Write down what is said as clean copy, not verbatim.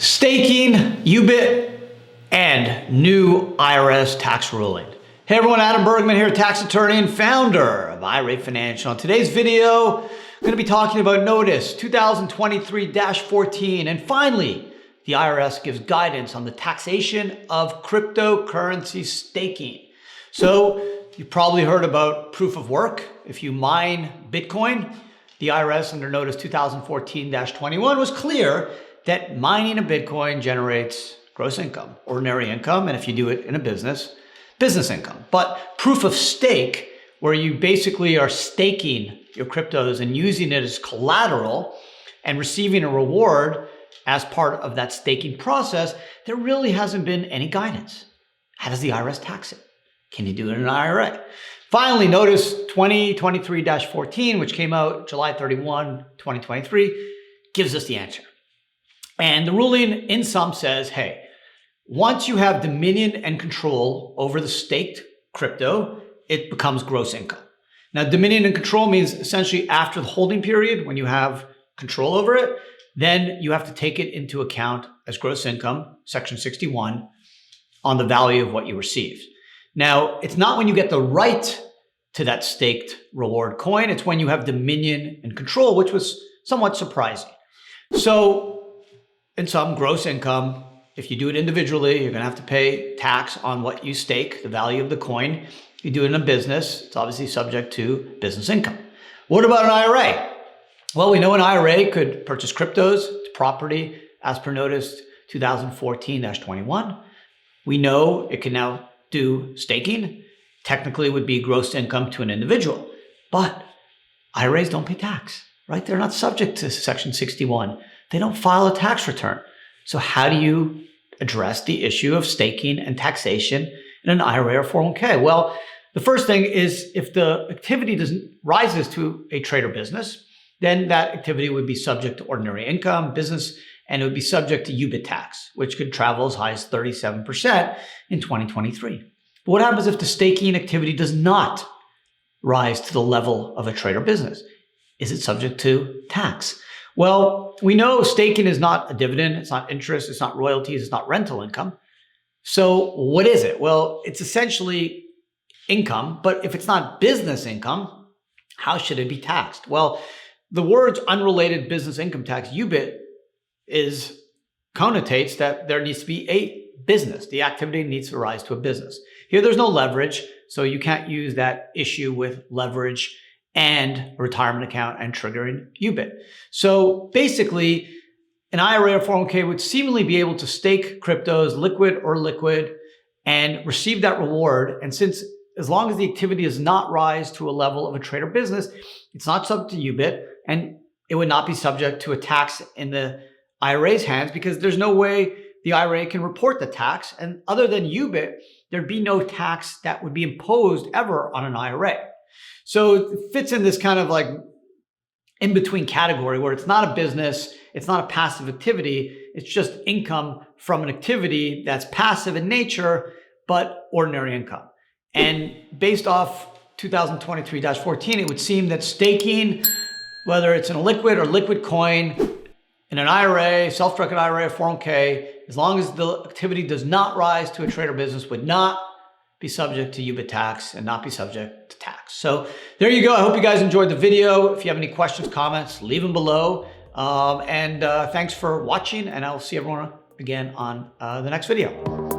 Staking, UBIT, and new IRS tax ruling. Hey everyone, Adam Bergman here, tax attorney and founder of IRA Financial. In today's video, I'm going to be talking about Notice 2023-14, and finally, the IRS gives guidance on the taxation of cryptocurrency staking. So you've probably heard about proof of work. If you mine Bitcoin, the IRS under Notice 2014-21 was clear that mining a Bitcoin generates gross income, ordinary income, and if you do it in a business, business income. But proof of stake, where you basically are staking your cryptos and using it as collateral and receiving a reward as part of that staking process, there really hasn't been any guidance. How does the IRS tax it? Can you do it in an IRA? Finally, Notice 2023-14, which came out July 31, 2023, gives us the answer. And the ruling in sum says, hey, once you have dominion and control over the staked crypto, it becomes gross income. Now, dominion and control means essentially after the holding period, when you have control over it, then you have to take it into account as gross income, Section 61, on the value of what you received. Now, it's not when you get the right to that staked reward coin, it's when you have dominion and control, which was somewhat surprising. So, in sum, gross income, if you do it individually, you're going to have to pay tax on what you stake, the value of the coin. If you do it in a business, it's obviously subject to business income. What about an IRA? Well, we know an IRA could purchase cryptos, it's property, as per Notice 2014-21. We know it can now do staking. Technically, it would be gross income to an individual. But IRAs don't pay tax, right? They're not subject to Section 61. They don't file a tax return. So how do you address the issue of staking and taxation in an IRA or 401k? Well, the first thing is if the activity rises to a trade or business, then that activity would be subject to ordinary income, business, and it would be subject to UBIT tax, which could travel as high as 37% in 2023. But what happens if the staking activity does not rise to the level of a trade or business? Is it subject to tax? Well, we know staking is not a dividend, it's not interest, it's not royalties, it's not rental income. So what is it? Well, it's essentially income, but if it's not business income, how should it be taxed? Well, the words unrelated business income tax, UBIT, connotates that there needs to be a business. The activity needs to rise to a business. Here there's no leverage, so you can't use that issue with leverage and a retirement account and triggering UBIT. So basically, an IRA or 401k would seemingly be able to stake cryptos, liquid or liquid, and receive that reward. And since as long as the activity does not rise to a level of a trade or business, it's not subject to UBIT, and it would not be subject to a tax in the IRA's hands because there's no way the IRA can report the tax. And other than UBIT, there'd be no tax that would be imposed ever on an IRA. So it fits in this kind of like in-between category where it's not a business, it's not a passive activity, it's just income from an activity that's passive in nature, but ordinary income. And based off 2023-14, it would seem that staking, whether it's in a liquid or liquid coin, in an IRA, self-directed IRA or 401k, as long as the activity does not rise to a trade or business, would not be subject to UBIT tax and not be subject to tax. So there you go. I hope you guys enjoyed the video. If you have any questions, comments, leave them below. Thanks for watching, and I'll see everyone again on the next video.